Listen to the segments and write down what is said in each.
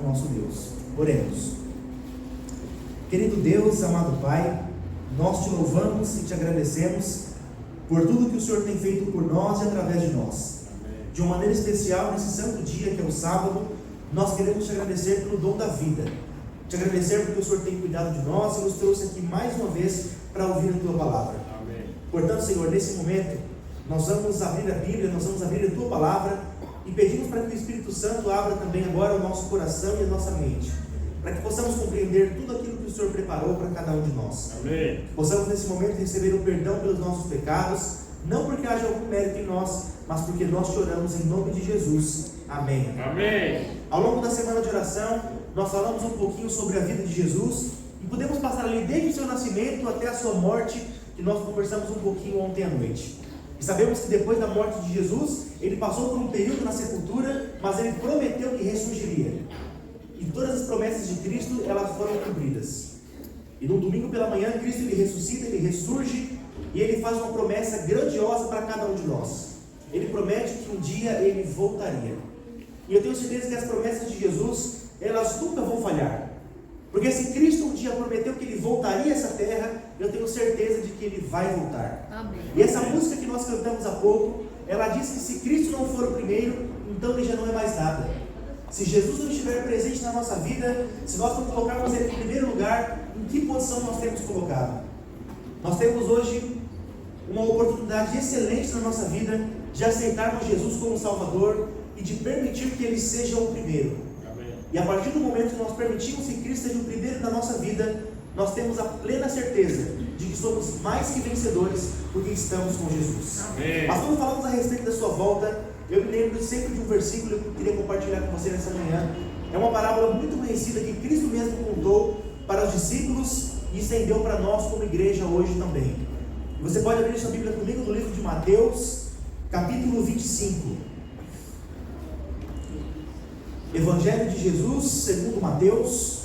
nosso Deus. Oremos. Querido Deus, amado Pai, nós te louvamos e te agradecemos por tudo que o Senhor tem feito por nós e através de nós. De uma maneira especial, nesse santo dia que é o sábado, nós queremos te agradecer pelo dom da vida. Te agradecer porque o Senhor tem cuidado de nós e nos trouxe aqui mais uma vez para ouvir a Tua palavra. Amém. Portanto, Senhor, nesse momento, nós vamos abrir a Bíblia, nós vamos abrir a Tua palavra e pedimos para que o Espírito Santo abra também agora o nosso coração e a nossa mente, para que possamos compreender tudo aquilo que o Senhor preparou para cada um de nós. Amém. Possamos nesse momento receber o perdão pelos nossos pecados, não porque haja algum mérito em nós, mas porque nós te oramos em nome de Jesus. Amém. Amém. Ao longo da semana de oração, nós falamos um pouquinho sobre a vida de Jesus e podemos passar ali desde o seu nascimento até a sua morte, que nós conversamos um pouquinho ontem à noite. E sabemos que depois da morte de Jesus, ele passou por um período na sepultura, mas ele prometeu que ressurgiria. E todas as promessas de Cristo, elas foram cumpridas. E no domingo pela manhã, Cristo ele ressuscita, ele ressurge, e ele faz uma promessa grandiosa para cada um de nós. Ele promete que um dia ele voltaria. E eu tenho certeza que as promessas de Jesus, elas nunca vão falhar. Porque se Cristo um dia prometeu que ele voltaria a essa terra, eu tenho certeza de que ele vai voltar. Amém. E essa música que nós cantamos há pouco, ela diz que se Cristo não for o primeiro, então ele já não é mais nada. Se Jesus não estiver presente na nossa vida, se nós não colocarmos ele em primeiro lugar, em que posição nós temos colocado? Nós temos hoje uma oportunidade excelente na nossa vida de aceitarmos Jesus como Salvador e de permitir que ele seja o primeiro. Amém. E a partir do momento que nós permitimos que Cristo seja o primeiro na nossa vida, nós temos a plena certeza de que somos mais que vencedores porque estamos com Jesus. Amém. Mas quando falamos a respeito da sua volta, eu me lembro sempre de um versículo que eu queria compartilhar com você nessa manhã. É uma parábola muito conhecida que Cristo mesmo contou para os discípulos e estendeu para nós como igreja hoje também. Você pode abrir sua Bíblia comigo no livro de Mateus, capítulo 25. Evangelho de Jesus, segundo Mateus,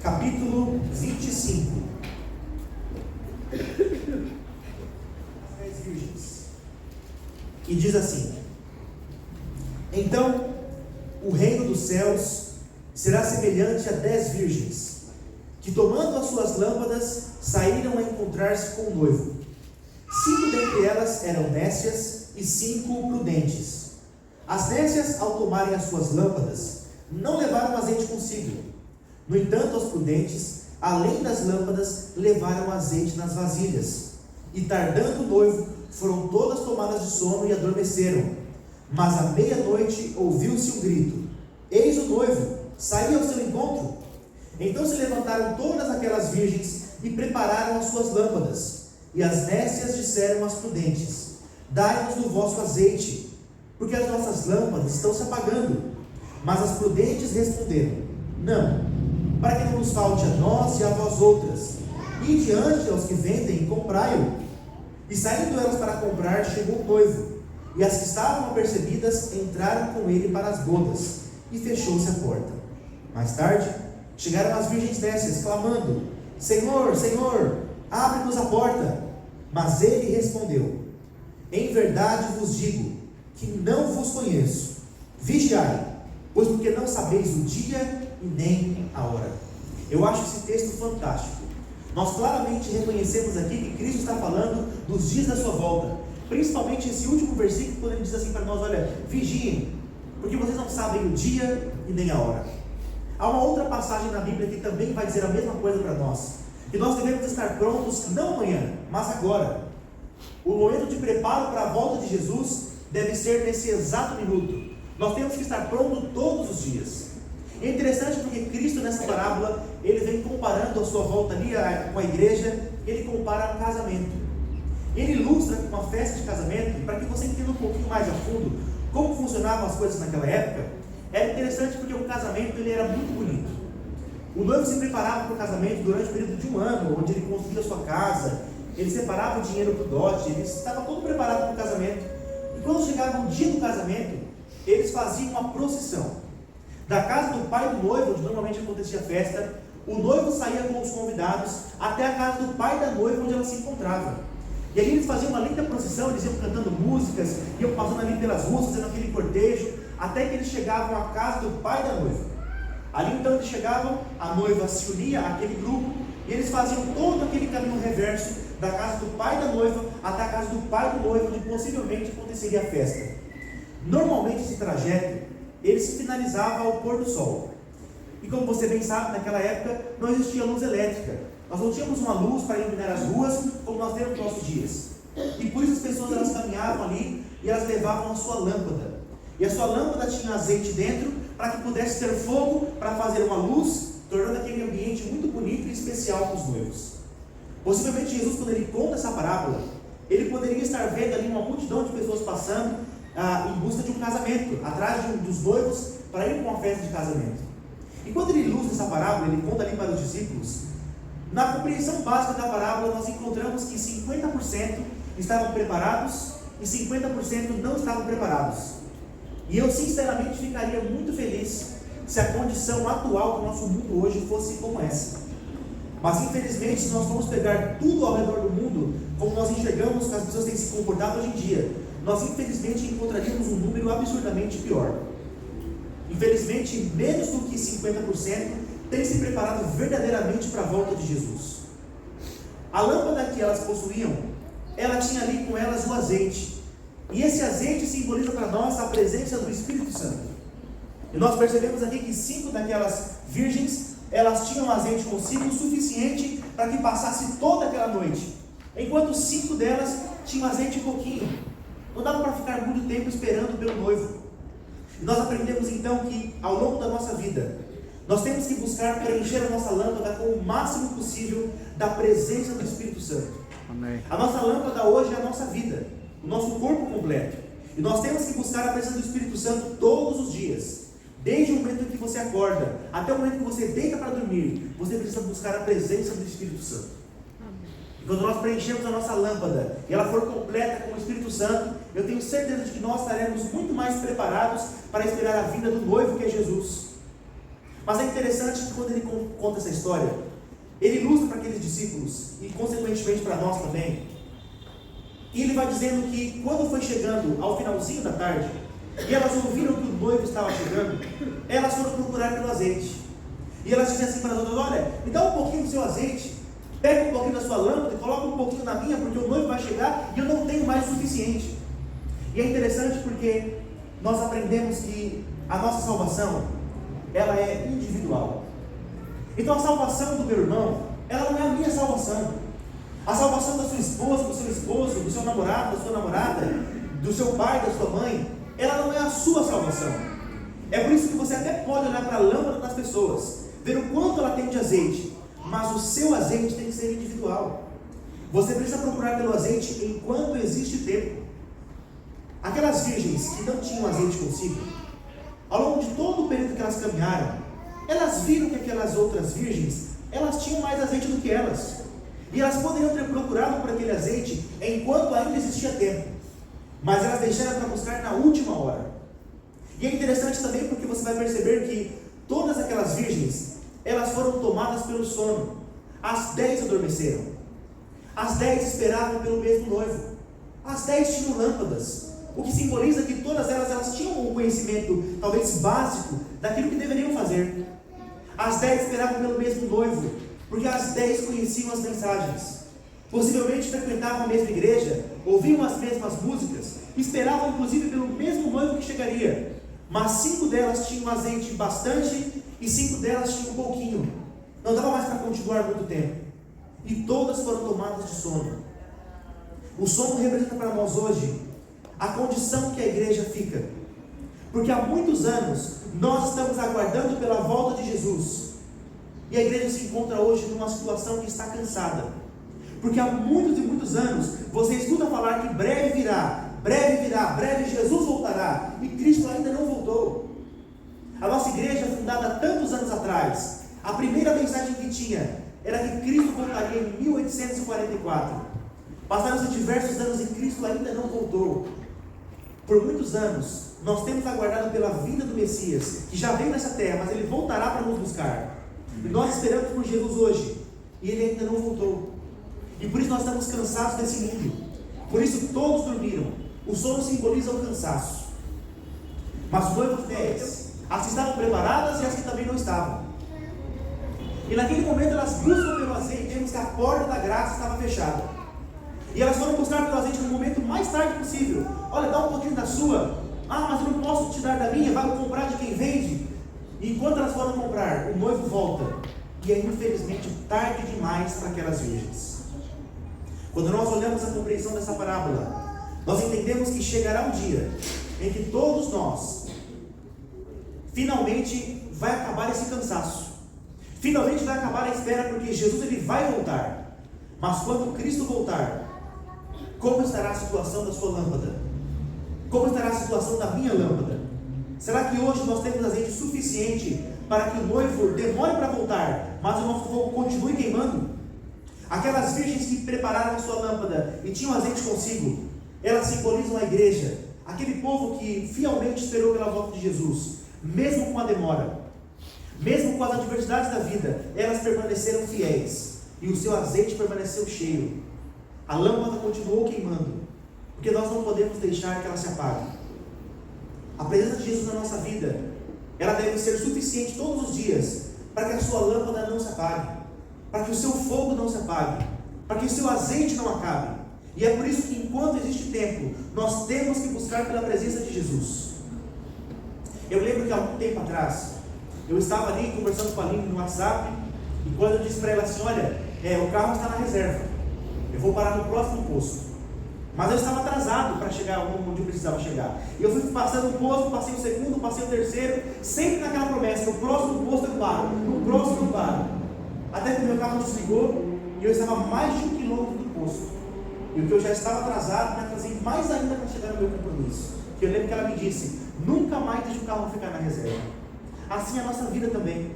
capítulo 25. As 10 virgens. E diz assim: então, o reino dos céus será semelhante a 10 virgens, que tomando as suas lâmpadas, saíram a encontrar-se com o noivo. 5 dentre elas eram nécias e 5 prudentes. As nécias, ao tomarem as suas lâmpadas, não levaram azeite consigo. No entanto, as prudentes, além das lâmpadas, levaram azeite nas vasilhas. E tardando o noivo, foram todas tomadas de sono e adormeceram. Mas à meia-noite ouviu-se um grito: eis o noivo, saí ao seu encontro. Então se levantaram todas aquelas virgens e prepararam as suas lâmpadas. E as nécias disseram às prudentes: dai-nos do vosso azeite, porque as nossas lâmpadas estão se apagando. Mas as prudentes responderam: não, para que não nos falte a nós e a vós outras. E diante aos que vendem, comprai-o. E saindo elas para comprar, chegou o noivo. E as que estavam apercebidas entraram com ele para as bodas, e fechou-se a porta. Mais tarde, chegaram as virgens nécias, clamando: Senhor, Senhor, abre-nos a porta. Mas ele respondeu: em verdade vos digo, que não vos conheço. Vigiai, pois porque não sabeis o dia e nem a hora. Eu acho esse texto fantástico. Nós claramente reconhecemos aqui que Cristo está falando dos dias da sua volta, principalmente esse último versículo, quando ele diz assim para nós: olha, vigiem, porque vocês não sabem o dia e nem a hora. Há uma outra passagem na Bíblia que também vai dizer a mesma coisa para nós, que nós devemos estar prontos não amanhã, mas agora. O momento de preparo para a volta de Jesus deve ser nesse exato minuto. Nós temos que estar prontos todos os dias. E é interessante porque Cristo nessa parábola, ele vem comparando a sua volta ali com a igreja, ele compara um casamento. Ele ilustra uma festa de casamento, para que você entenda um pouquinho mais a fundo como funcionavam as coisas naquela época. Era interessante porque o casamento ele era muito bonito. O noivo se preparava para o casamento durante o período de um ano, onde ele construía a sua casa, ele separava o dinheiro para o dote, ele estava todo preparado para o casamento. E quando chegava o dia do casamento, eles faziam uma procissão. Da casa do pai do noivo, onde normalmente acontecia a festa, o noivo saía com os convidados até a casa do pai da noiva, onde ela se encontrava. E ali eles faziam uma linda procissão, eles iam cantando músicas, iam passando ali pelas ruas, fazendo aquele cortejo, até que eles chegavam à casa do pai da noiva. então eles chegavam, a noiva se unia àquele grupo, e eles faziam todo aquele caminho reverso, da casa do pai da noiva até a casa do pai do noivo, onde possivelmente aconteceria a festa. Normalmente esse trajeto, ele se finalizava ao pôr do sol. E como você bem sabe, naquela época não existia luz elétrica. Nós não tínhamos uma luz para iluminar as ruas, como nós temos nos nossos dias. E por isso as pessoas elas caminhavam ali e elas levavam a sua lâmpada. E a sua lâmpada tinha azeite dentro para que pudesse ter fogo para fazer uma luz, tornando aquele ambiente muito bonito e especial para os noivos. Possivelmente Jesus, quando ele conta essa parábola, ele poderia estar vendo ali uma multidão de pessoas passando em busca de um casamento, atrás dos noivos, para ir para uma festa de casamento. E quando ele ilustra essa parábola, ele conta ali para os discípulos, na compreensão básica da parábola, nós encontramos que 50% estavam preparados e 50% não estavam preparados. E eu sinceramente ficaria muito feliz se a condição atual do nosso mundo hoje fosse como essa. Mas infelizmente, se nós formos pegar tudo ao redor do mundo, como nós enxergamos que as pessoas têm se comportado hoje em dia, nós infelizmente encontraríamos um número absurdamente pior. Infelizmente, menos do que 50% têm se preparado verdadeiramente para a volta de Jesus. A lâmpada que elas possuíam, ela tinha ali com elas o azeite. E esse azeite simboliza para nós a presença do Espírito Santo. E nós percebemos aqui que 5 daquelas virgens, elas tinham azeite consigo o suficiente para que passasse toda aquela noite. Enquanto 5 delas tinham azeite pouquinho. Não dava para ficar muito tempo esperando pelo noivo. E nós aprendemos então que ao longo da nossa vida, nós temos que buscar preencher a nossa lâmpada com o máximo possível da presença do Espírito Santo. Amém. A nossa lâmpada hoje é a nossa vida, o nosso corpo completo. E nós temos que buscar a presença do Espírito Santo todos os dias. Desde o momento em que você acorda, até o momento em que você deita para dormir, você precisa buscar a presença do Espírito Santo. E quando nós preenchemos a nossa lâmpada, e ela for completa com o Espírito Santo, eu tenho certeza de que nós estaremos muito mais preparados para esperar a vinda do noivo, que é Jesus. Mas é interessante que quando ele conta essa história, ele ilustra para aqueles discípulos, e consequentemente para nós também, e ele vai dizendo que quando foi chegando ao finalzinho da tarde, e elas ouviram que o noivo estava chegando, elas foram procurar pelo azeite. E elas disseram assim para as outras: olha, me dá um pouquinho do seu azeite, pega um pouquinho da sua lâmpada e coloca um pouquinho na minha, porque o noivo vai chegar e eu não tenho mais o suficiente. E é interessante porque nós aprendemos que a nossa salvação, ela é individual. Então a salvação do meu irmão, ela não é a minha salvação. A salvação da sua esposa, do seu esposo, do seu namorado, da sua namorada, do seu pai, da sua mãe, ela não é a sua salvação. É por isso que você até pode olhar para a lâmpada das pessoas, ver o quanto ela tem de azeite, mas o seu azeite tem que ser individual. Você precisa procurar pelo azeite enquanto existe tempo. Aquelas virgens que não tinham azeite consigo, ao longo de todo o período que elas caminharam, elas viram que aquelas outras virgens, elas tinham mais azeite do que elas. E elas poderiam ter procurado por aquele azeite enquanto ainda existia tempo. Mas elas deixaram para buscar na última hora. E é interessante também porque você vai perceber que todas aquelas virgens, elas foram tomadas pelo sono. As 10 adormeceram. As 10 esperavam pelo mesmo noivo. As 10 tinham lâmpadas. O que simboliza que todas elas tinham um conhecimento, talvez básico, daquilo que deveriam fazer. As 10 esperavam pelo mesmo noivo, porque as 10 conheciam as mensagens. Possivelmente frequentavam a mesma igreja, ouviam as mesmas músicas, esperavam inclusive pelo mesmo noivo que chegaria. Mas 5 delas tinham azeite bastante e 5 delas tinham um pouquinho. Não dava mais para continuar muito tempo. E todas foram tomadas de sono. O sono representa para nós hoje a condição que a igreja fica. Porque há muitos anos nós estamos aguardando pela volta de Jesus. E a igreja se encontra hoje numa situação que está cansada. Porque há muitos e muitos anos você escuta falar que breve virá, breve Jesus voltará, e Cristo ainda não voltou. A nossa igreja, fundada há tantos anos atrás, a primeira mensagem que tinha era que Cristo voltaria em 1844. Passaram-se diversos anos e Cristo ainda não voltou. Por muitos anos nós temos aguardado pela vinda do Messias, que já veio nessa terra, mas ele voltará para nos buscar. E nós esperamos por Jesus hoje, e ele ainda não voltou. E por isso nós estamos cansados desse mundo. Por isso todos dormiram. O sono simboliza o cansaço. Mas o noivo 10, as que estavam preparadas e as que também não estavam. E naquele momento elas buscam pelo azeite, vemos que a porta da graça estava fechada. E elas foram buscar pelo azeite no momento mais tarde possível. Olha, dá um pouquinho da sua. Ah, mas eu não posso te dar da minha, vai comprar de quem vende. E enquanto elas foram comprar, o noivo volta. E é infelizmente tarde demais para aquelas virgens. Quando nós olhamos a compreensão dessa parábola, nós entendemos que chegará um dia em que todos nós, finalmente vai acabar esse cansaço. Finalmente vai acabar a espera, porque Jesus ele vai voltar. Mas quando Cristo voltar, como estará a situação da sua lâmpada? Como estará a situação da minha lâmpada? Será que hoje nós temos azeite suficiente para que o noivo demore para voltar, mas o nosso fogo continue queimando? Aquelas virgens que prepararam a sua lâmpada e tinham azeite consigo, elas simbolizam a igreja, aquele povo que fielmente esperou pela volta de Jesus, mesmo com a demora, mesmo com as adversidades da vida, elas permaneceram fiéis e o seu azeite permaneceu cheio. A lâmpada continuou queimando, porque nós não podemos deixar que ela se apague. A presença de Jesus na nossa vida, ela deve ser suficiente todos os dias para que a sua lâmpada não se apague, para que o seu fogo não se apague, para que o seu azeite não acabe. E é por isso que enquanto existe tempo, nós temos que buscar pela presença de Jesus. Eu lembro que há algum tempo atrás, eu estava ali conversando com a Aline no WhatsApp, e quando eu disse para ela assim, olha, o carro está na reserva, eu vou parar no próximo posto. Mas eu estava atrasado para chegar onde eu precisava chegar. E eu fui passando um posto, passei o segundo, passei o terceiro, sempre naquela promessa, no próximo posto eu paro, no próximo eu paro. Até que o meu carro desligou e eu estava a mais de 1 quilômetro do posto. E o que eu já estava atrasado, me atrasei mais ainda para chegar no meu compromisso. Que eu lembro que ela me disse, nunca mais deixe o carro ficar na reserva. Assim é a nossa vida também.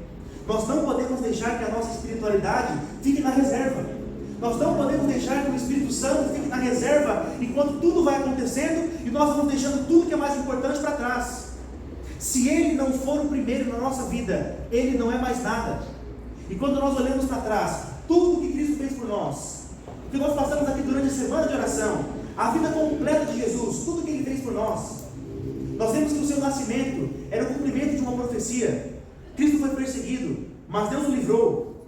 Nós não podemos deixar que a nossa espiritualidade fique na reserva. Nós não podemos deixar que o Espírito Santo fique na reserva enquanto tudo vai acontecendo e nós vamos deixando tudo que é mais importante para trás. Se Ele não for o primeiro na nossa vida, Ele não é mais nada. E quando nós olhamos para trás, tudo que Cristo fez por nós, o que nós passamos aqui durante a semana de oração, a vida completa de Jesus, tudo que Ele fez por nós, nós vemos que o seu nascimento era o cumprimento de uma profecia. Cristo foi perseguido, mas Deus o livrou.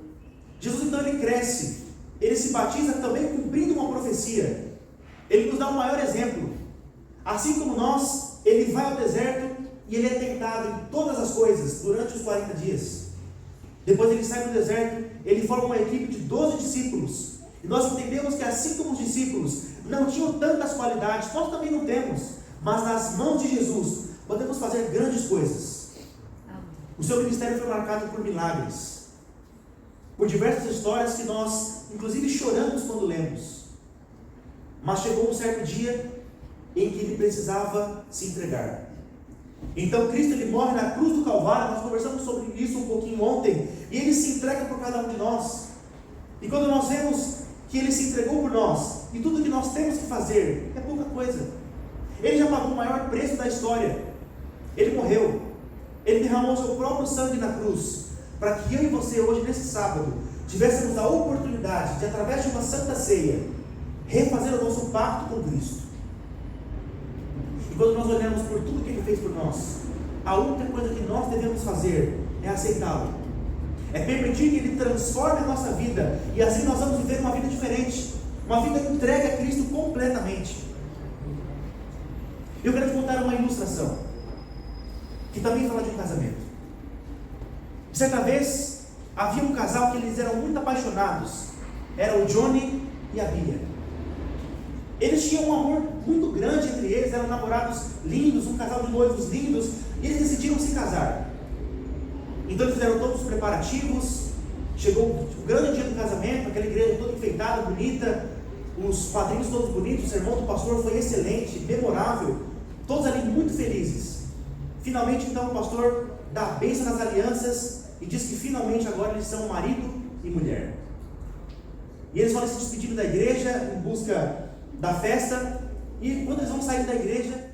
Jesus então ele cresce, ele se batiza também cumprindo uma profecia. Ele nos dá o maior exemplo. Assim como nós, ele vai ao deserto e ele é tentado em todas as coisas durante os 40 dias. Depois ele sai do deserto, ele forma uma equipe de 12 discípulos. E nós entendemos que assim como os discípulos não tinham tantas qualidades, nós também não temos. Mas nas mãos de Jesus, podemos fazer grandes coisas. O seu ministério foi marcado por milagres, por diversas histórias que nós, inclusive, choramos quando lemos. Mas chegou um certo dia em que ele precisava se entregar. Então Cristo ele morre na cruz do Calvário. Nós conversamos sobre isso um pouquinho ontem. E ele se entrega por cada um de nós. E quando nós vemos que ele se entregou por nós, e tudo que nós temos que fazer é pouca coisa. Ele já pagou o maior preço da história. Ele morreu. Ele derramou seu próprio sangue na cruz, para que eu e você hoje, nesse sábado, tivéssemos a oportunidade de, através de uma santa ceia, refazer o nosso pacto com Cristo. E quando nós olhamos por tudo que Ele fez por nós, a única coisa que nós devemos fazer é aceitá-lo. É permitir que Ele transforme a nossa vida, e assim nós vamos viver uma vida diferente, uma vida entregue a Cristo completamente. Eu quero te contar uma ilustração que também fala de um casamento. Certa vez, havia um casal que eles eram muito apaixonados. Era o Johnny e a Bia. Eles tinham um amor muito grande entre eles, eram namorados lindos, um casal de noivos lindos, e eles decidiram se casar. Então eles fizeram todos os preparativos, chegou o grande dia do casamento, aquela igreja toda enfeitada, bonita, os padrinhos todos bonitos, o sermão do pastor foi excelente, memorável, todos ali muito felizes. Finalmente, então, o pastor dá a bênção nas alianças e diz que finalmente agora eles são marido e mulher. E eles vão se despedindo da igreja em busca da festa. E quando eles vão sair da igreja,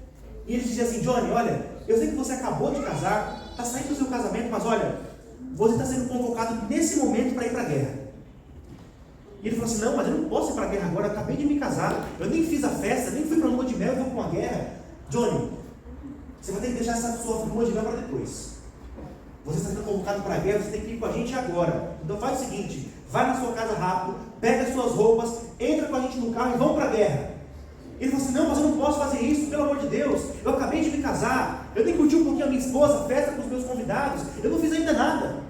e eles dizem assim: Johnny, olha, eu sei que você acabou de casar, está saindo do seu casamento, mas olha, você está sendo convocado nesse momento para ir para a guerra. E ele falou assim: não, mas eu não posso ir para a guerra agora, eu acabei de me casar, eu nem fiz a festa, nem fui para a lua de mel, eu vou para uma guerra. Johnny, você vai ter que deixar essa sua lua de mel para depois. Você está sendo convocado para a guerra, você tem que ir com a gente agora. Então faz o seguinte, vai na sua casa rápido, pega as suas roupas, entra com a gente no carro e vamos para a guerra. Ele falou assim, não, mas eu não posso fazer isso, pelo amor de Deus, eu acabei de me casar, eu tenho que curtir um pouquinho a minha esposa, festa com os meus convidados, eu não fiz ainda nada.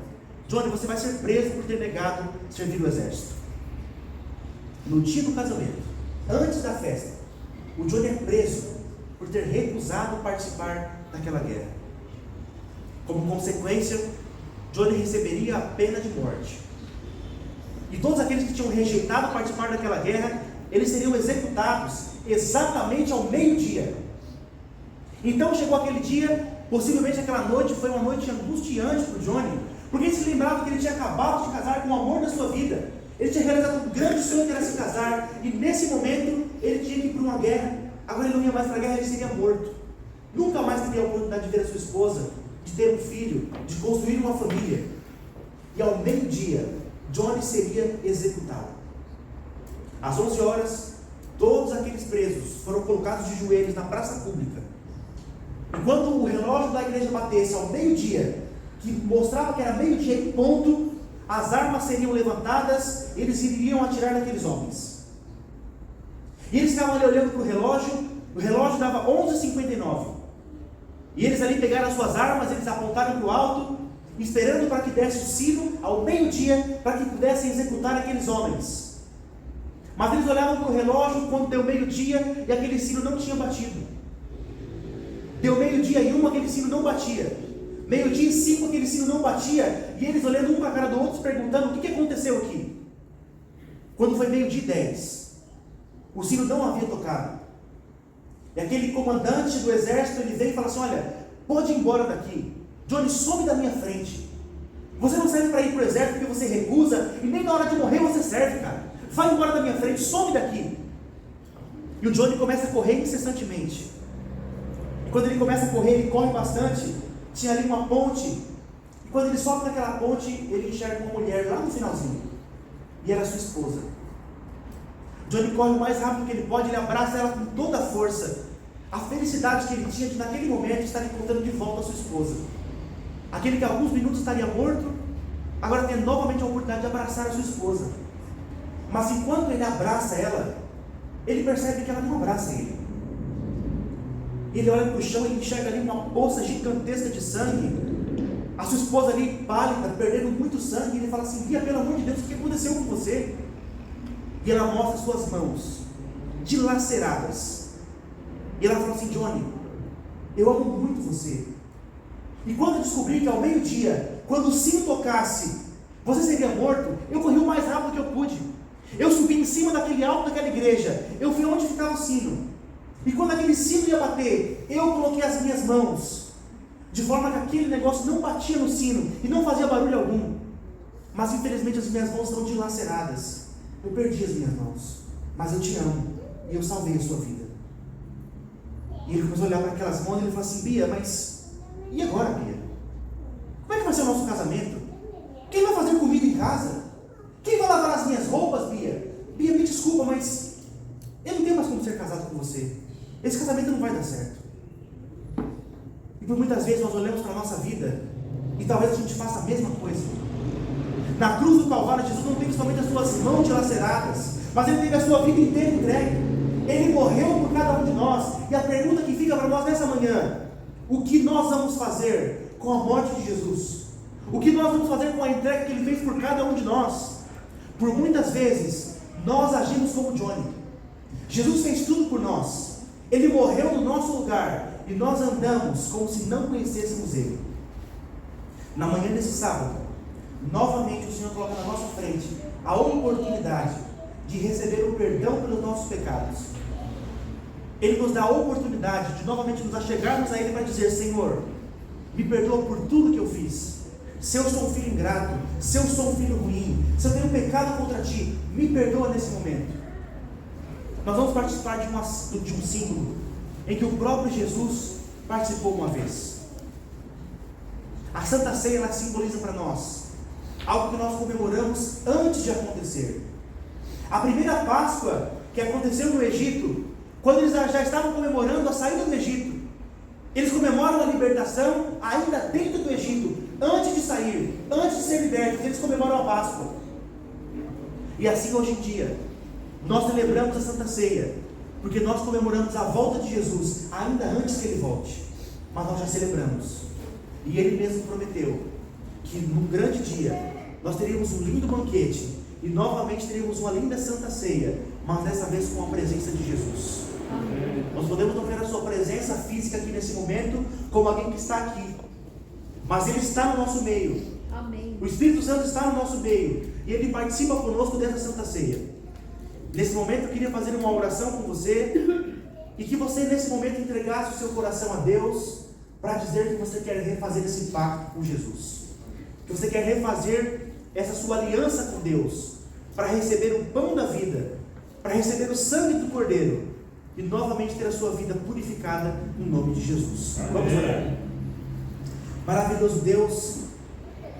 Johnny, você vai ser preso por ter negado servir o exército. No dia do casamento, antes da festa, o Johnny é preso por ter recusado participar daquela guerra. Como consequência, Johnny receberia a pena de morte. E todos aqueles que tinham rejeitado participar daquela guerra, eles seriam executados exatamente ao meio-dia. Então chegou aquele dia, possivelmente aquela noite foi uma noite angustiante para o Johnny, porque ele se lembrava que ele tinha acabado de casar com o amor da sua vida. Ele tinha realizado um grande sonho que era se casar, e nesse momento ele tinha que ir para uma guerra. Agora ele não ia mais para a guerra, ele seria morto. Nunca mais teria a oportunidade de ver a sua esposa, de ter um filho, de construir uma família. E ao meio-dia, Johnny seria executado. Às 11 horas, todos aqueles presos foram colocados de joelhos na praça pública. Enquanto o relógio da igreja batesse ao meio-dia, que mostrava que era meio-dia em ponto, as armas seriam levantadas, eles iriam atirar naqueles homens. E eles estavam ali olhando para o relógio dava 11h59. E eles ali pegaram as suas armas, eles apontaram para o alto, esperando para que desse o sino ao meio-dia, para que pudessem executar aqueles homens. Mas eles olhavam para o relógio quando deu meio-dia e aquele sino não tinha batido. Deu meio-dia e 1, aquele sino não batia. Meio-dia e 5, aquele sino não batia. E eles olhando um para a cara do outro, se perguntando: o que aconteceu aqui? Quando foi meio-dia e 10, o sino não havia tocado. E aquele comandante do exército, ele veio e falou assim: olha, pode ir embora daqui. Johnny, some da minha frente. Você não serve para ir para o exército porque você recusa, e nem na hora de morrer você serve, cara. Vai embora da minha frente, some daqui. E o Johnny começa a correr incessantemente. E quando ele começa a correr, ele corre bastante. Tinha ali uma ponte. E quando ele sobe naquela ponte, ele enxerga uma mulher lá no finalzinho. E era sua esposa. Johnny corre o mais rápido que ele pode, ele abraça ela com toda a força. A felicidade que ele tinha de naquele momento estar encontrando de volta a sua esposa. Aquele que há alguns minutos estaria morto, agora tem novamente a oportunidade de abraçar a sua esposa. Mas enquanto ele abraça ela, ele percebe que ela não abraça ele. Ele olha para o chão e enxerga ali uma poça gigantesca de sangue. A sua esposa ali pálida, perdendo muito sangue. E ele fala assim: Bia, pelo amor de Deus, o que aconteceu com você? E ela mostra suas mãos dilaceradas. E ela fala assim: Johnny, eu amo muito você. E quando eu descobri que ao meio-dia, quando o sino tocasse, você seria morto, eu corri o mais rápido que eu pude. Eu subi em cima daquele alto daquela igreja. Eu fui onde ficava o sino. E quando aquele sino ia bater, eu coloquei as minhas mãos, de forma que aquele negócio não batia no sino e não fazia barulho algum. Mas infelizmente as minhas mãos estão dilaceradas. Eu perdi as minhas mãos, mas eu te amo e eu salvei a sua vida. E ele começou a olhar para aquelas mãos e ele falou assim: Bia, mas e agora, Bia? Como é que vai ser o nosso casamento? Quem vai fazer comida em casa? Quem vai lavar as minhas roupas, Bia? Bia, me desculpa, mas eu não tenho mais como ser casado com você. Esse casamento não vai dar certo. E por muitas vezes nós olhamos para a nossa vida e talvez a gente faça a mesma coisa. Na cruz do Calvário, Jesus não teve somente as suas mãos dilaceradas, mas Ele teve a sua vida inteira entregue. Ele morreu por cada um de nós. E a pergunta que fica para nós nessa manhã: o que nós vamos fazer com a morte de Jesus? O que nós vamos fazer com a entrega que Ele fez por cada um de nós? Por muitas vezes, nós agimos como Johnny. Jesus fez tudo por nós. Ele morreu no nosso lugar e nós andamos como se não conhecêssemos Ele. Na manhã desse sábado, novamente o Senhor coloca na nossa frente a oportunidade de receber o perdão pelos nossos pecados. Ele nos dá a oportunidade de novamente nos achegarmos a Ele para dizer: Senhor, me perdoa por tudo que eu fiz. Se eu sou um filho ingrato, se eu sou um filho ruim, se eu tenho pecado contra Ti, me perdoa nesse momento. Nós vamos participar de um símbolo em que o próprio Jesus participou uma vez. A Santa Ceia, ela simboliza para nós algo que nós comemoramos antes de acontecer. A primeira Páscoa que aconteceu no Egito, quando eles já estavam comemorando a saída do Egito, eles comemoram a libertação ainda dentro do Egito, antes de sair, antes de ser libertos, eles comemoram a Páscoa. E assim hoje em dia, nós celebramos a Santa Ceia, porque nós comemoramos a volta de Jesus, ainda antes que Ele volte. Mas nós já celebramos. E Ele mesmo prometeu que num grande dia, nós teríamos um lindo banquete, e novamente teríamos uma linda Santa Ceia, mas dessa vez com a presença de Jesus. Amém. Nós podemos não ver a sua presença física aqui nesse momento, como alguém que está aqui, mas Ele está no nosso meio. Amém. O Espírito Santo está no nosso meio, e Ele participa conosco dessa Santa Ceia. Nesse momento eu queria fazer uma oração com você, e que você nesse momento entregasse o seu coração a Deus, para dizer que você quer refazer esse pacto com Jesus, que você quer refazer essa sua aliança com Deus, para receber o pão da vida, para receber o sangue do Cordeiro, e novamente ter a sua vida purificada no nome de Jesus. Amém. Vamos orar. Maravilhoso Deus,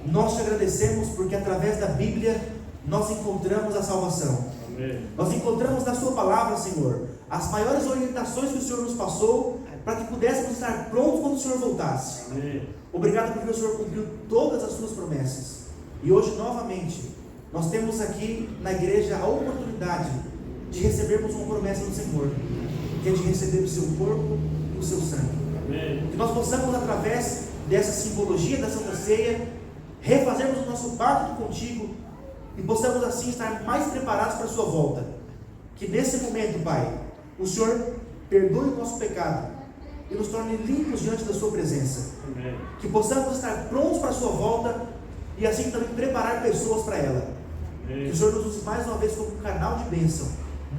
nós te agradecemos porque através da Bíblia nós encontramos a salvação. Amém. Nós encontramos na sua palavra, Senhor, as maiores orientações que o Senhor nos passou, para que pudéssemos estar prontos quando o Senhor voltasse. Amém. Obrigado porque o Senhor cumpriu todas as suas promessas. E hoje novamente nós temos aqui na igreja a oportunidade de recebermos uma promessa do Senhor, que é de receber o seu corpo e o seu sangue. Amém. Que nós possamos, através dessa simbologia da Santa Ceia, refazermos o nosso pacto contigo, e possamos assim estar mais preparados para a sua volta. Que nesse momento, Pai, o Senhor perdoe o nosso pecado e nos torne limpos diante da sua presença. Amém. Que possamos estar prontos para a sua volta, e assim também preparar pessoas para ela. Amém. Que o Senhor nos use mais uma vez como um canal de bênção,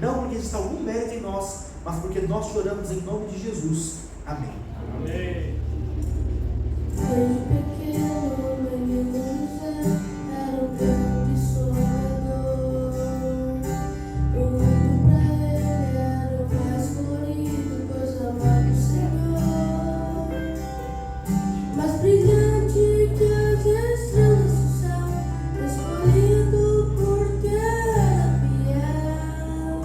não porque exista algum mérito em nós, mas porque nós te oramos em nome de Jesus. Amém. Amém. Desde pequeno, menino José era um grande sonhador. O mundo pra ele era o mais colorido, pois amava o Senhor. Mais brilhante que as estrelas do céu, escolhido porque era fiel.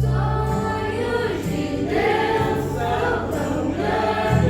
Sonhos de Deus são tão grandes.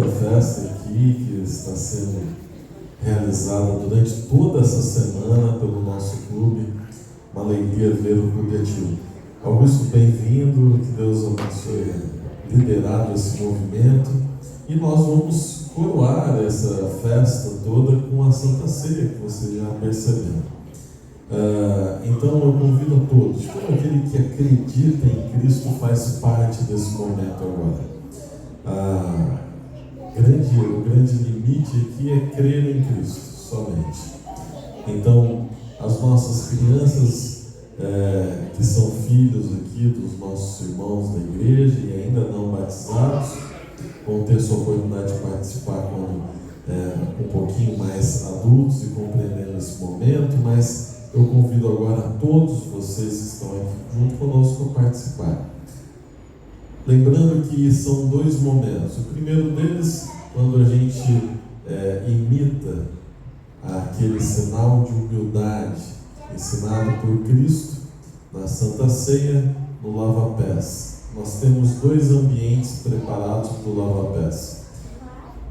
linda festa aqui que está sendo realizada durante toda essa semana pelo nosso clube. Uma alegria ver o clube ativo. Augusto, bem-vindo, que Deus abençoe liderado esse movimento. E nós vamos coroar essa festa toda com a Santa Ceia, que você já percebeu. Então eu convido a todos, todo aquele que acredita em Cristo faz parte desse momento agora. O grande limite aqui é crer em Cristo somente. Então, as nossas crianças que são filhos aqui dos nossos irmãos da igreja e ainda não batizados, vão ter sua oportunidade de participar quando um pouquinho mais adultos e compreendendo esse momento, mas eu convido agora a todos vocês que estão aqui junto conosco a participar. Lembrando que são dois momentos. O primeiro deles, quando a gente imita aquele sinal de humildade ensinado por Cristo na Santa Ceia, no lava-pés. Nós temos dois ambientes preparados para o lava-pés.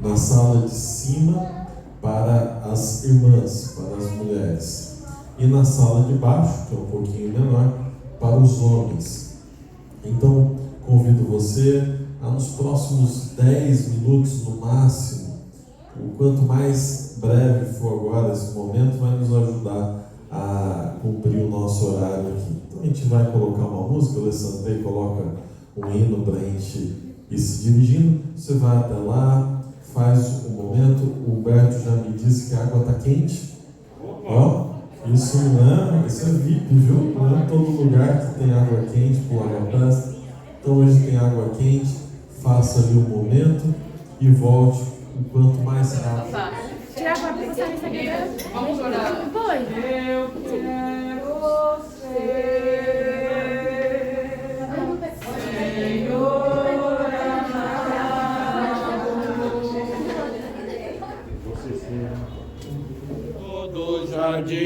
Na sala de cima, para as irmãs, para as mulheres. E na sala de baixo, que é um pouquinho menor, para os homens. Então, convido você a, nos próximos 10 minutos no máximo, o quanto mais breve for agora esse momento, vai nos ajudar a cumprir o nosso horário aqui. Então a gente vai colocar uma música, o Alessandro coloca um hino para a gente ir se dirigindo. Você vai até lá, faz um momento. O Humberto já me disse que a água está quente. Ó, isso é VIP, viu? Não é todo lugar que tem água quente para o lava-pés. Então hoje tem água quente, faça ali um momento e volte o quanto mais rápido. Tirar a passar nessa cadeira. Vamos orar. Foi. Eu quero ser Senhor amado. Todo jardim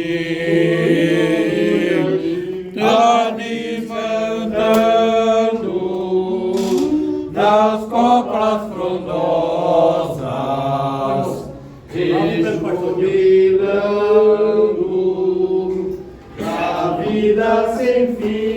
alimentando das coplas frondosas. Jubilando a vida sem fim.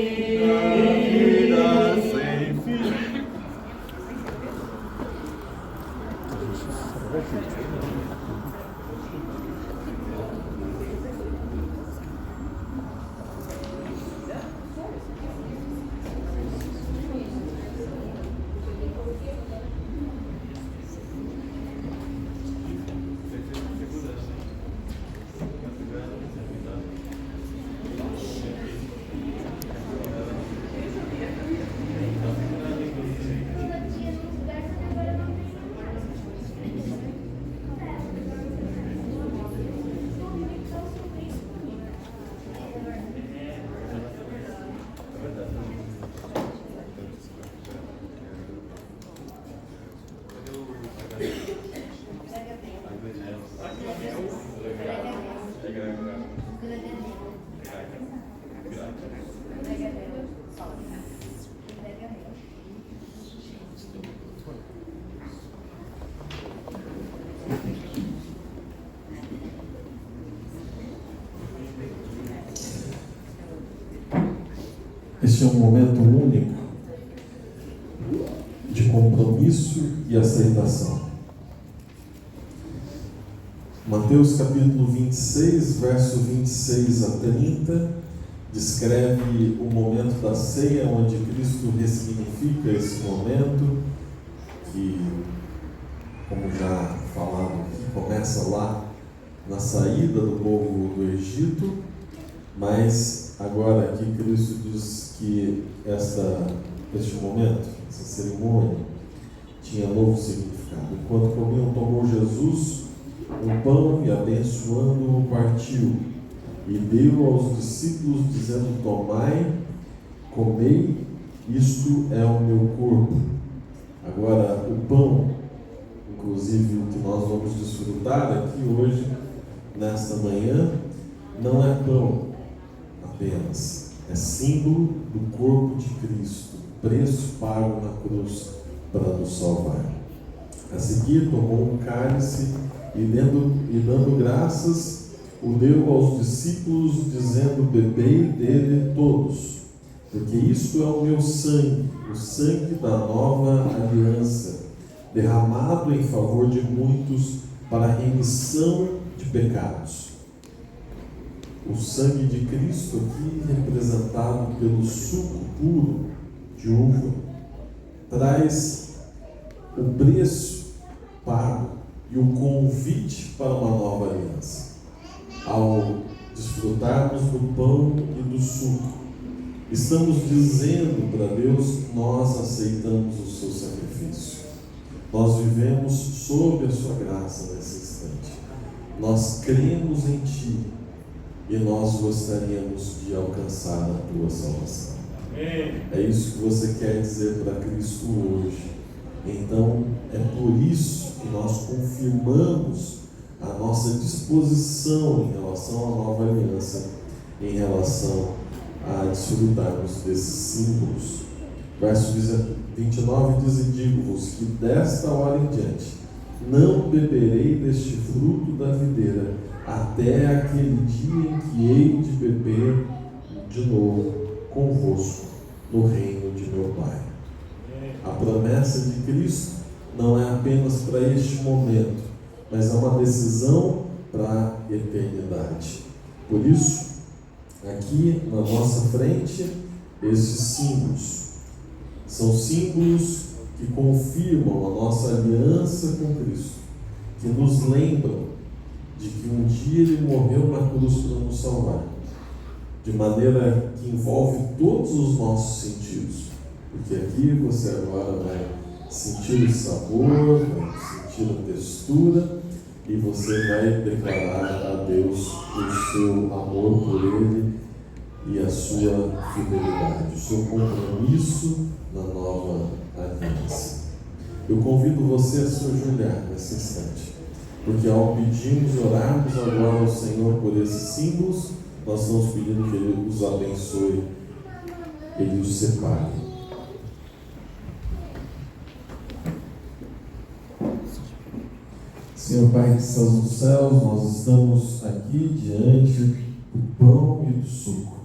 Este é um momento único de compromisso e aceitação. Mateus capítulo 26, verso 26 a 30, descreve o momento da ceia, onde Cristo ressignifica esse momento, que, como já falado aqui, começa lá na saída do povo do Egito, mas agora aqui Cristo diz que este momento, essa cerimônia, tinha novo significado. Enquanto comiam, tomou Jesus um pão e, abençoando-o, partiu e deu aos discípulos, dizendo: tomai, comei, isto é o meu corpo. Agora, o pão, inclusive o que nós vamos desfrutar aqui hoje, nesta manhã, não é pão apenas, é símbolo do corpo de Cristo, preço pago na cruz para nos salvar. A seguir, tomou um cálice e, dando graças, o deu aos discípulos, dizendo: bebei dele todos, porque isto é o meu sangue, o sangue da nova aliança, derramado em favor de muitos para a remissão de pecados. O sangue de Cristo aqui, representado pelo suco puro de uva, traz o preço pago e o convite para uma nova aliança. Ao desfrutarmos do pão e do suco, estamos dizendo para Deus: nós aceitamos o seu sacrifício, nós vivemos sob a sua graça nesse instante, nós cremos em Ti e nós gostaríamos de alcançar a Tua salvação. É isso que você quer dizer para Cristo hoje. Então é por isso que nós confirmamos a nossa disposição em relação à nova aliança, em relação a desfrutarmos desses símbolos. Verso 29 diz: e digo-vos que desta hora em diante não beberei deste fruto da videira, até aquele dia em que hei de beber de novo convosco no reino de meu Pai. A promessa de Cristo não é apenas para este momento, mas é uma decisão para a eternidade. Por isso, aqui na nossa frente, esses símbolos são símbolos que confirmam a nossa aliança com Cristo, que nos lembram de que um dia Ele morreu na cruz para nos salvar, de maneira que envolve todos os nossos sentidos, porque aqui você agora vai sentir o sabor, vai sentir a textura, e você vai declarar a Deus o seu amor por Ele e a sua fidelidade, o seu compromisso na nova aliança. Eu convido você a se ajoelhar nesse instante, porque ao pedirmos e orarmos agora ao Senhor por esses símbolos, nós estamos pedindo que Ele os abençoe, Ele os separe. Senhor Pai que estás nos céus, nós estamos aqui diante do pão e do suco.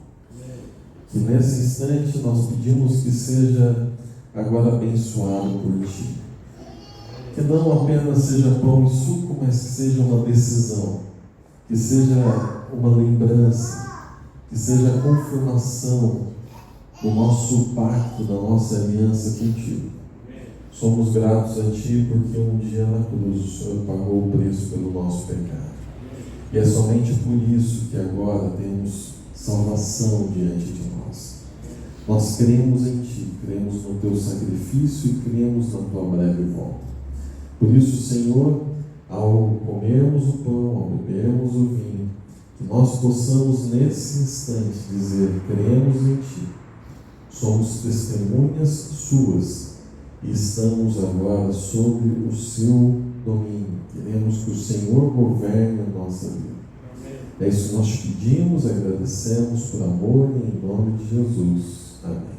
Que nesse instante nós pedimos que seja agora abençoado por Ti. Que não apenas seja pão e suco, mas que seja uma decisão, que seja uma lembrança, que seja a confirmação do nosso pacto, da nossa aliança contigo. Somos gratos a Ti porque um dia na cruz o Senhor pagou o preço pelo nosso pecado. E é somente por isso que agora temos salvação diante de nós. Nós cremos em Ti, cremos no Teu sacrifício e cremos na Tua breve volta. Por isso, Senhor, ao comermos o pão, ao bebermos o vinho, que nós possamos nesse instante dizer: cremos em Ti, somos testemunhas Suas, e estamos agora sob o Seu domínio. Queremos que o Senhor governe a nossa vida. É isso que nós te pedimos, agradecemos por amor, em nome de Jesus. Amém.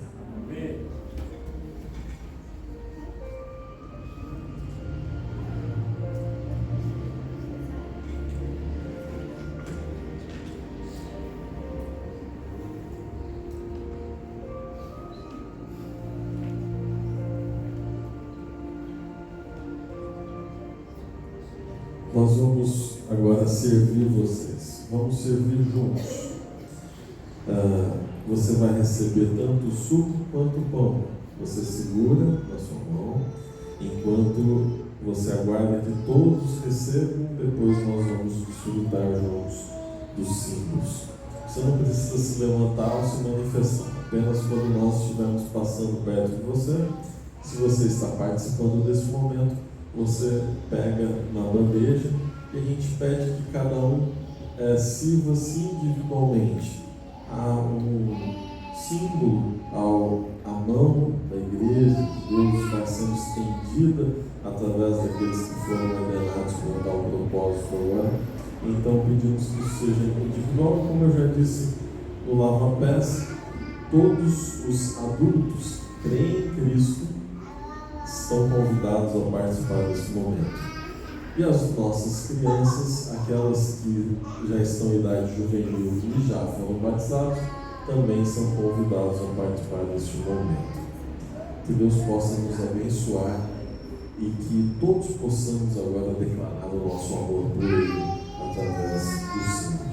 Nós vamos agora servir vocês. Vamos servir juntos. Você vai receber tanto o suco quanto o pão. Você segura na sua mão, enquanto você aguarda que todos recebam. Depois nós vamos desfrutar juntos dos símbolos. Você não precisa se levantar ou se manifestar. Apenas quando nós estivermos passando perto de você, se você está participando desse momento, você pega na bandeja e a gente pede que cada um sirva-se individualmente. Há um símbolo à mão da igreja, que Deus vai sendo estendida através daqueles que foram ordenados para tal propósito agora. Então pedimos que isso seja individual. Como eu já disse no lava-pés, todos os adultos creem em Cristo, estão são convidados a participar desse momento. E as nossas crianças, aquelas que já estão em idade juvenil e já foram batizados, também são convidados a participar deste momento. Que Deus possa nos abençoar e que todos possamos agora declarar o nosso amor por Ele através dos símbolos.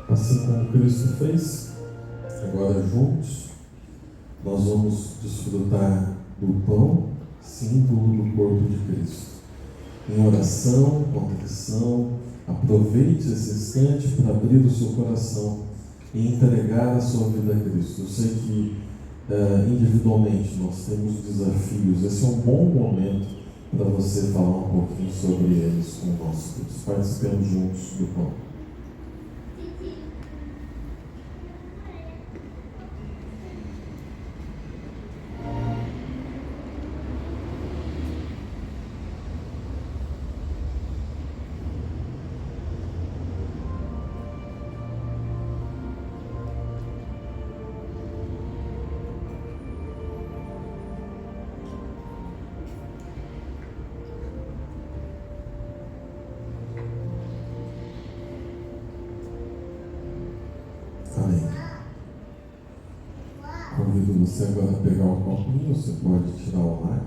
Assim como Cristo fez, agora juntos, nós vamos desfrutar do pão, símbolo do corpo de Cristo. Em oração, contrição, aproveite esse instante para abrir o seu coração e entregar a sua vida a Cristo. Eu sei que individualmente nós temos desafios, esse é um bom momento para você falar um pouquinho sobre eles com o nosso Deus. Participemos juntos do pão. Amém. Convido você agora a pegar um copinho, você pode tirar o ar.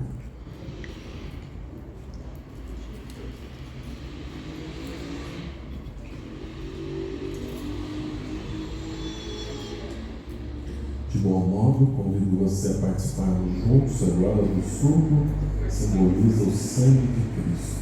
De bom modo, convido você a participar juntos agora do suco que simboliza o sangue de Cristo.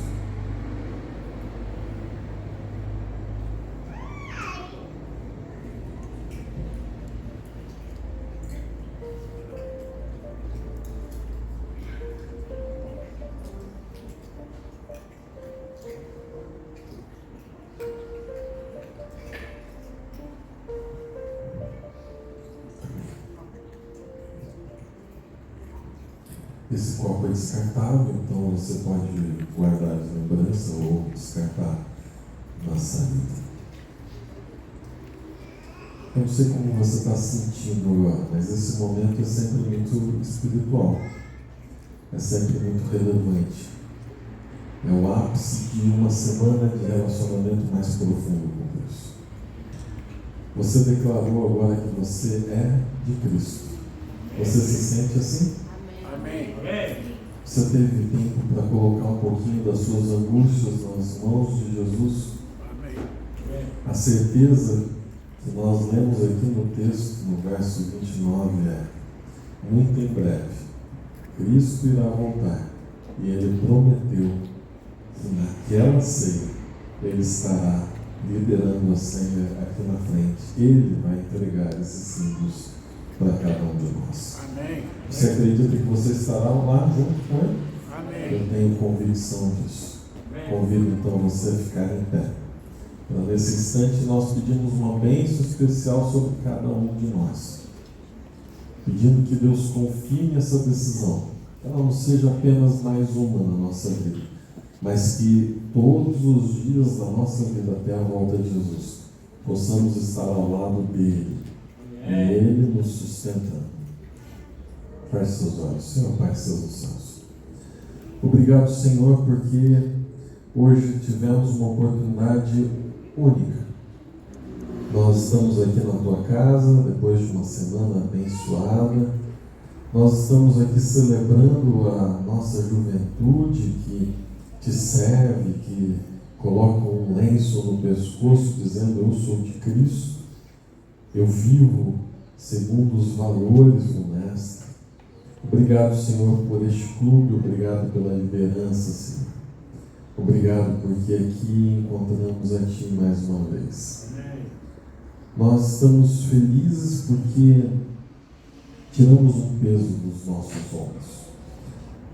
Esse copo é descartável, então você pode guardar de lembrança ou descartar na saída. Eu não sei como você está se sentindo agora, mas esse momento é sempre muito espiritual, é sempre muito relevante. É o ápice de uma semana de relacionamento mais profundo com Deus. Você declarou agora que você é de Cristo. Você se sente assim? Você teve tempo para colocar um pouquinho das suas angústias nas mãos de Jesus? A certeza que nós lemos aqui no texto, no verso 29, é: muito em breve, Cristo irá voltar, e Ele prometeu que naquela ceia Ele estará liderando a ceia aqui na frente. Ele vai entregar esses símbolos para cada um de nós. Amém. Você acredita que você estará lá junto com Ele? Amém. Eu tenho convicção disso. Convido então você a ficar em pé. Para nesse instante nós pedimos uma bênção especial sobre cada um de nós. Pedindo que Deus confirme essa decisão. Que ela não seja apenas mais uma na nossa vida, mas que todos os dias da nossa vida até a volta de Jesus possamos estar ao lado dele. E Ele nos sustentando. Feche seus olhos. Senhor, Pai, seus nos céus. Obrigado, Senhor, porque hoje tivemos uma oportunidade única. Nós estamos aqui na Tua casa, depois de uma semana abençoada. Nós estamos aqui celebrando a nossa juventude que Te serve, que coloca um lenço no pescoço dizendo: eu sou de Cristo, eu vivo segundo os valores do Mestre. Obrigado, Senhor, por este clube, obrigado pela liderança, Senhor. Obrigado porque aqui encontramos a Ti mais uma vez. Nós estamos felizes porque tiramos o peso dos nossos ombros.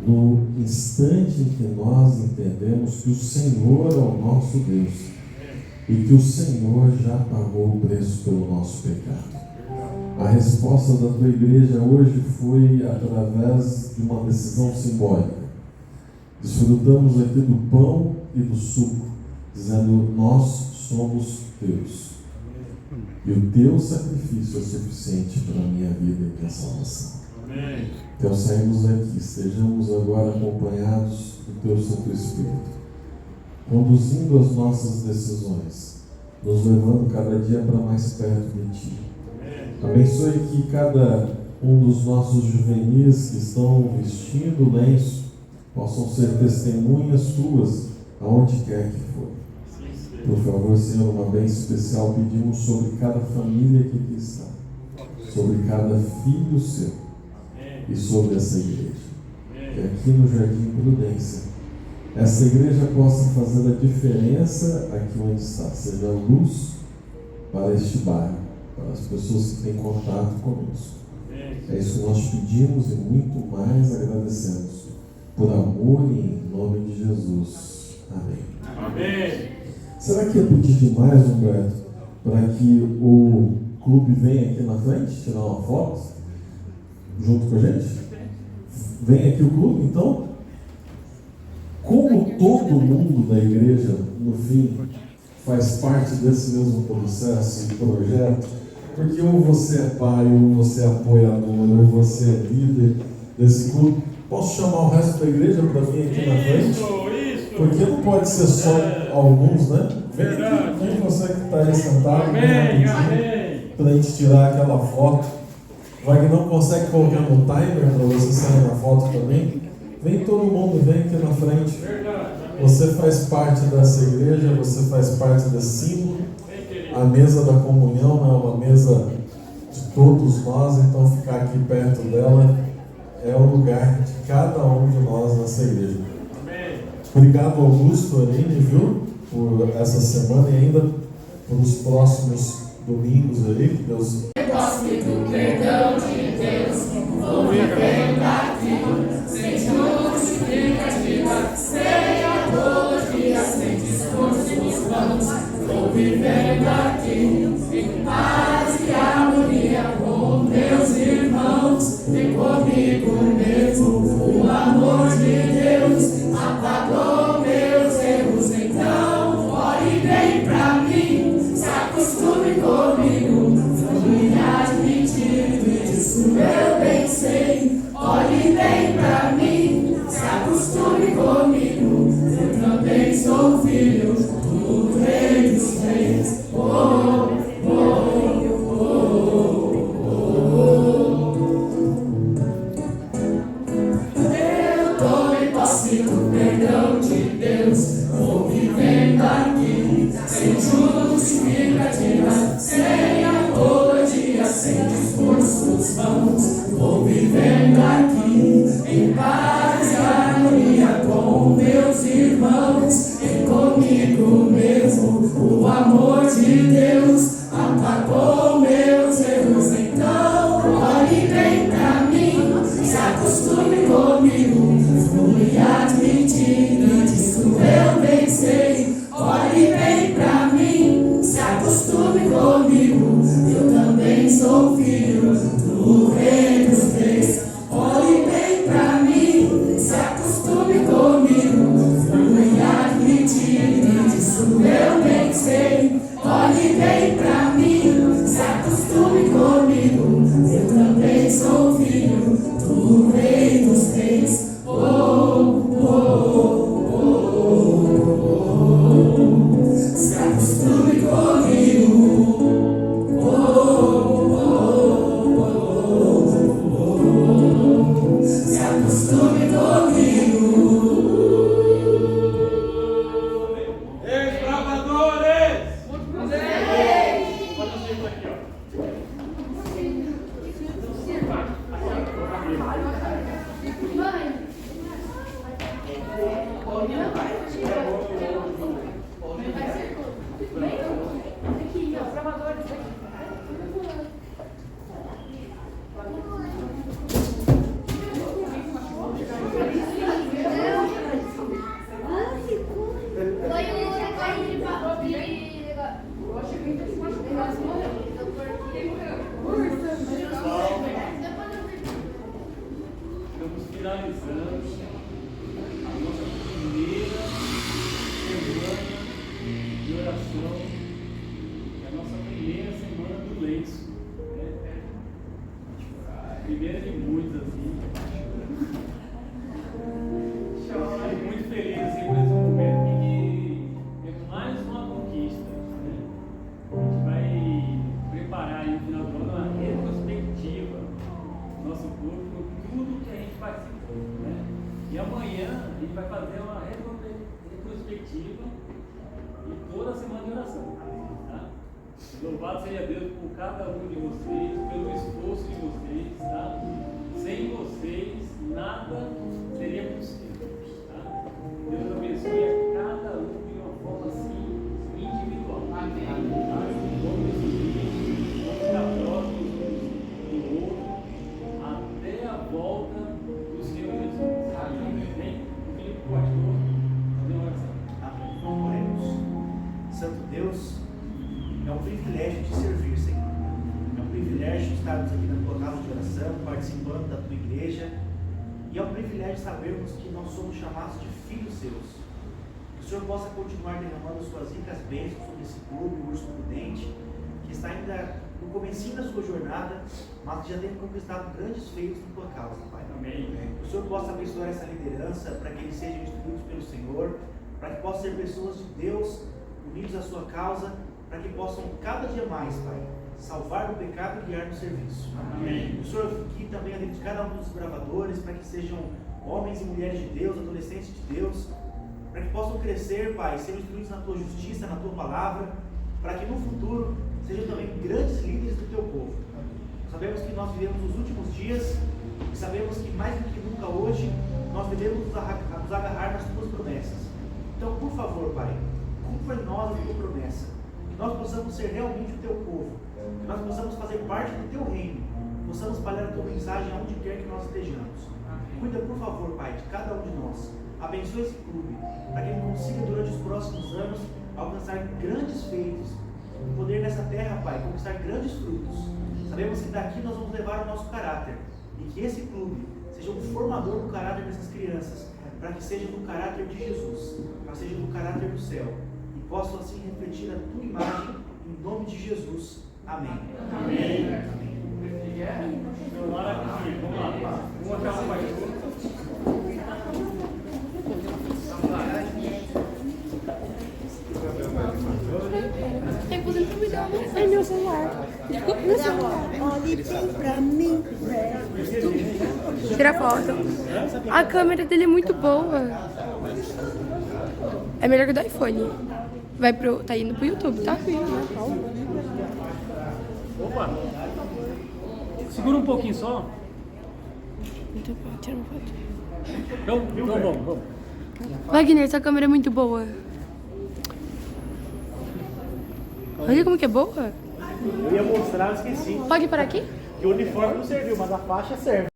No instante em que nós entendemos que o Senhor é o nosso Deus e que o Senhor já pagou o preço pelo nosso pecado. A resposta da Tua igreja hoje foi através de uma decisão simbólica. Desfrutamos aqui do pão e do suco, dizendo: nós somos Teus. E o Teu sacrifício é suficiente para a minha vida e minha salvação. Amém. Então saímos daqui, estejamos agora acompanhados do Teu Santo Espírito, conduzindo as nossas decisões, nos levando cada dia para mais perto de Ti. Abençoe que cada um dos nossos juvenis que estão vestindo o lenço possam ser testemunhas Tuas, aonde quer que for. Por favor, Senhor, uma bênção especial pedimos sobre cada família que aqui está, sobre cada filho Seu e sobre essa igreja. Que aqui no Jardim Prudência, essa igreja possa fazer a diferença aqui onde está, seja luz para este bairro, para as pessoas que têm contato conosco. É isso que nós pedimos e muito mais agradecemos, por amor e em nome de Jesus. Amém. Amém. Será que é pedir demais, Humberto, para que o clube venha aqui na frente tirar uma foto junto com a gente? Vem aqui o clube, então? Como todo mundo da igreja, no fim, faz parte desse mesmo processo e projeto, porque ou você é pai, ou você é apoiador, ou você é líder desse clube, posso chamar o resto da igreja para vir aqui na frente? Porque não pode ser só alguns, né? Vem aqui, quem você que está aí sentado, para a gente tirar aquela foto. Wagner não consegue colocar no timer para você sair na foto também. Vem todo mundo, vem aqui na frente. Você faz parte dessa igreja, você faz parte desse símbolo. A mesa da comunhão é uma mesa de todos nós, então ficar aqui perto dela é o lugar de cada um de nós nessa igreja. Obrigado, Augusto, Aline, viu, por essa semana e ainda por os próximos domingos aí, que Deus... Do perdão de Deus, vou vivendo aqui, sem justificativa, sem apologia, sem discursos vãos, vou vivendo aqui, em paz e harmonia com meus irmãos, e comigo mesmo, o amor de Deus apagou meus erros, então olhe bem pra mim, se acostume comigo, me admitindo, e disso eu bem sei, olhe bem pra mim, se acostume comigo, eu também sou filho do Rei dos Reis. Eu tomei posse do perdão de Deus, vou vivendo aqui, sem justificativa, sem apologia, sem discursos vãos, vou vivendo aqui, em paz e harmonia com meus irmãos, e comigo mesmo, o amor de Deus apagou meus erros, então olhe bem pra mim, se acostume comigo, fui admitindo, disso eu bem sei, olhe bem pra mim, Aqui, ó, gravadores aqui. Estamos finalizando a nossa primeira semana de oração, a nossa primeira semana do lenço. Né? Primeira de muitas, assim. Estou muito feliz assim, por esse momento, que é mais uma conquista. Né? A gente vai preparar aí no final do ano uma retrospectiva do nosso corpo, com tudo que a gente participou. Né? E amanhã a gente vai fazer uma retrospectiva de toda a semana de oração. Tá? Louvado seja Deus por cada um de vocês, pelo esforço de vocês. Tá? Sem vocês, nada seria possível. Tá? Deus abençoe a cada um de uma forma assim, individual. Amém. Vamos ficar próximos do outro até a volta do Senhor Jesus. Amém. O Filipe, o pastor, fazer uma oração. Amém. Oremos. Santo Deus, é um privilégio te servir, Senhor. É um privilégio estarmos aqui na tua casa de oração, participando da tua igreja. E é um privilégio sabermos que nós somos chamados de filhos seus. Que o Senhor possa continuar derramando suas ricas bênçãos sobre esse clube, o Urso Prudente, que está ainda no comecinho da sua jornada, mas que já tem conquistado grandes feitos na tua causa, Pai. Amém. Que o Senhor possa abençoar essa liderança para que eles sejam instruídos pelo Senhor, para que possam ser pessoas de Deus, unidos à sua causa, para que possam cada dia mais, Pai, salvar do pecado e guiar no serviço. Amém. O Senhor fique também além de cada um dos gravadores, para que sejam homens e mulheres de Deus, adolescentes de Deus, para que possam crescer, Pai, serem instruídos na tua justiça, na tua palavra, para que no futuro sejam também grandes líderes do teu povo. Sabemos que nós vivemos os últimos dias e sabemos que mais do que nunca hoje nós devemos nos agarrar nas tuas promessas. Então, por favor, Pai, cumpra em nós a tua promessa, que nós possamos ser realmente o teu povo, que nós possamos fazer parte do teu reino, que possamos espalhar a tua mensagem aonde quer que nós estejamos. Cuida, por favor, Pai, de cada um de nós. Abençoe esse clube, para que ele consiga durante os próximos anos alcançar grandes feitos, e poder nessa terra, Pai, conquistar grandes frutos. Sabemos que daqui nós vamos levar o nosso caráter, e que esse clube seja um formador do caráter dessas crianças, para que seja do caráter de Jesus, para que seja do caráter do céu, e possam assim refletir a tua imagem, em nome de Jesus. Amém. Amém. Amém. Maravilha. Vamos lá. Vamos achar um pastor. Ai, meu celular. Meu celular. Olhe pra mim. Tira foto. A câmera dele é muito boa. É melhor que o do iPhone. Tá indo pro YouTube, tá? Opa! Segura um pouquinho só. Muito bom, tira uma foto. Então vamos. Wagner, essa câmera é muito boa. Olha como que é boa. Eu ia mostrar, eu esqueci. Pode parar aqui? Que o uniforme não serviu, mas a faixa serve.